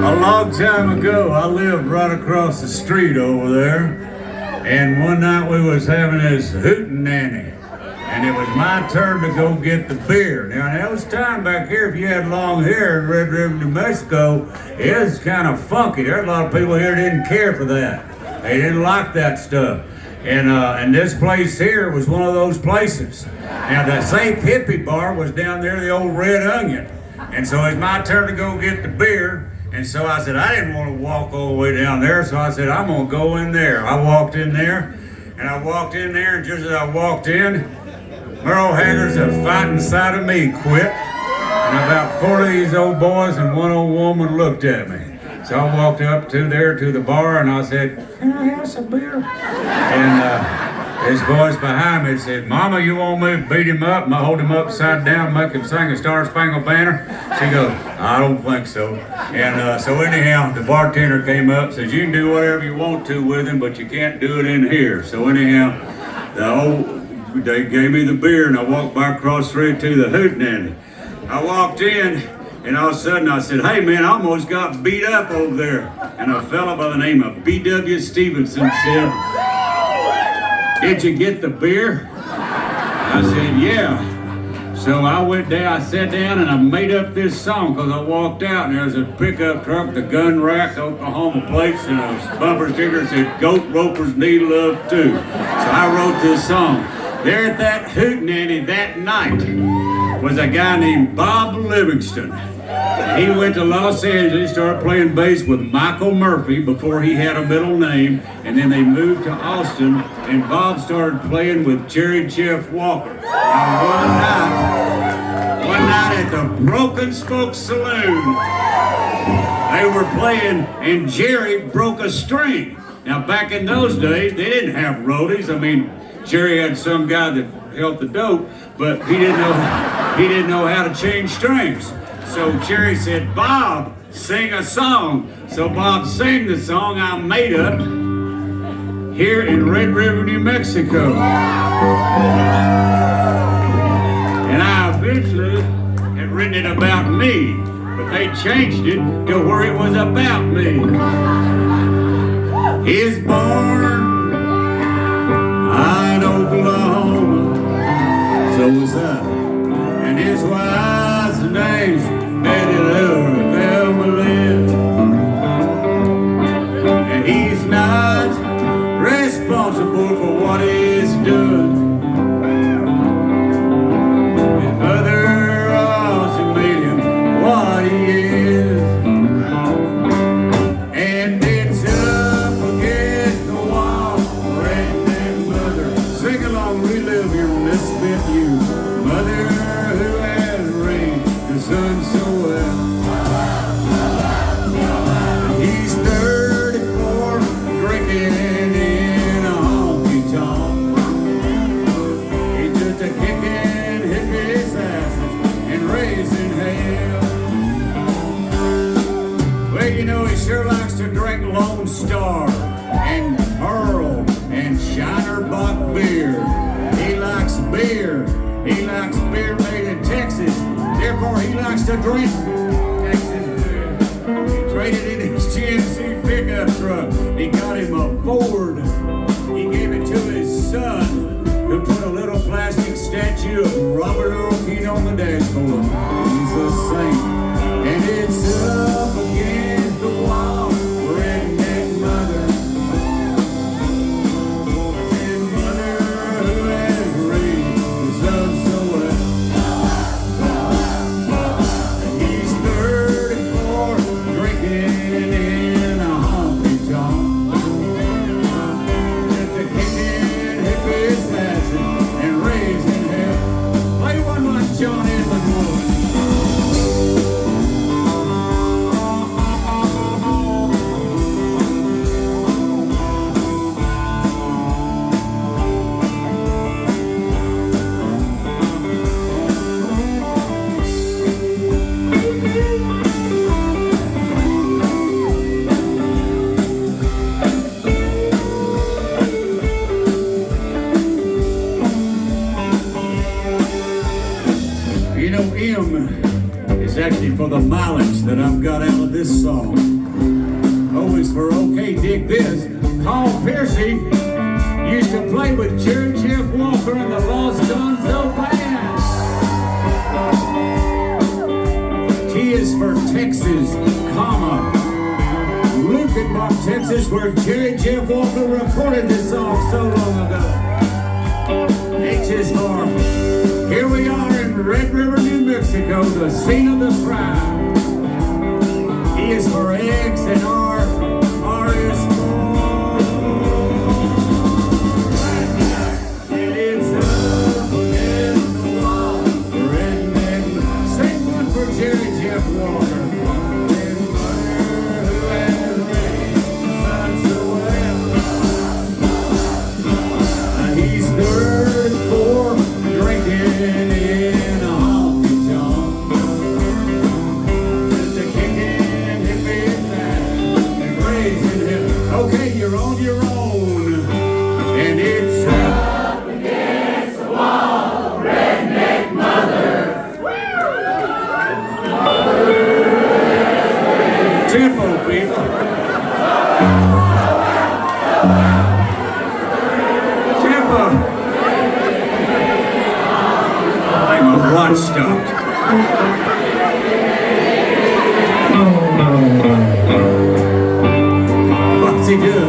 A long time ago, I lived right across the street over there, and one night we was having this hootenanny, and it was my turn to go get the beer. Now, that was time back here, if you had long hair in Red River, New Mexico, it was kind of funky. There were a lot of people here that didn't care for that. They didn't like that stuff. And this place here was one of those places. Now, the Safe Hippie Bar was down there, the old Red Onion. And so it's my turn to go get the beer. And so I said, I didn't want to walk all the way down there. So I said, I'm going to go in there. I walked in there, and just as I walked in, Merle Haggard's a fighting side of me quit. And about 40 of these old boys and one old woman looked at me. So I walked up to the bar, and I said, can I have some beer? And this voice behind me said, Mama, you want me to beat him up and hold him upside down, make him sing a Star Spangled Banner? She goes, I don't think so. And so anyhow, the bartender came up, says, you can do whatever you want to with him, but you can't do it in here. So anyhow, they gave me the beer, and I walked back across the street to the hootenanny. I walked in, and all of a sudden I said, hey man, I almost got beat up over there. And a fella by the name of B.W. Stevenson said, did you get the beer? I said, yeah. So I went down, I sat down, and I made up this song, because I walked out, and there was a pickup truck, the gun rack, Oklahoma plates, and a bumper sticker that said, goat ropers need love too. So I wrote this song. There at that hootenanny that night was a guy named Bob Livingston. He went to Los Angeles, started playing bass with Michael Murphy before he had a middle name, and then they moved to Austin, and Bob started playing with Cherry Jeff Walker. Now one night at the Broken Spoke Saloon, they were playing, and Jerry broke a string. Now back in those days, they didn't have roadies. I mean, Jerry had some guy that held the dope, but he didn't know how to change strings. So Jerry said, Bob, sing a song. So Bob sang the song I made up here in Red River, New Mexico. And I eventually had written it about me, but they changed it to where it was about me. He's born in Oklahoma, so was I. And his wife's name's Betty Lou Lynn. And he's not responsible for what he's done. His mother also made him what he is. And it's up against the wall, redneck mother. Sing along, relive your misspent youth. Mother who has raised the son so well. He's 34, drinking in a honky-tonk. He's just a kicking hippies' asses and raising hell. Well, you know, he sure likes to drink Lone Star and Pearl and Shiner Bock beer. He likes beer. He likes beer made in Texas. Therefore, he likes to drink Texas beer. He traded in his GMC pickup truck. He got him a Ford. He gave it to his son, who put a little plastic statue of Robert Earl Keen on the dashboard. He's a saint. And it's up against the wall, redneck mother. I said, mother who has raised the son so well. He's 34, drinking in a honky-tonk. Just a kicking hippies' asses and raising hell. Play one like John Edmund would. is actually for the mileage that I've got out of this song. O is for okay, dig this. Paul Piercy used to play with Jerry Jeff Walker and the Lost Gonzo Band. T is for Texas, comma, Lukenbach, Texas, where Jerry Jeff Walker recorded this song so long ago. H is for here we are in Red River, New Mexico, the scene of the crime. E is for eggs and R is for it is up against the wall. Redneck. Same one for Jerry Jeff Walker. He's third for drinking in a honky tonk. Just a kicking hippie back and raising him. Okay, you're on your own, and it's up against the wall, redneck mother. Tempo, people. I'm a watchdog. What's he doing?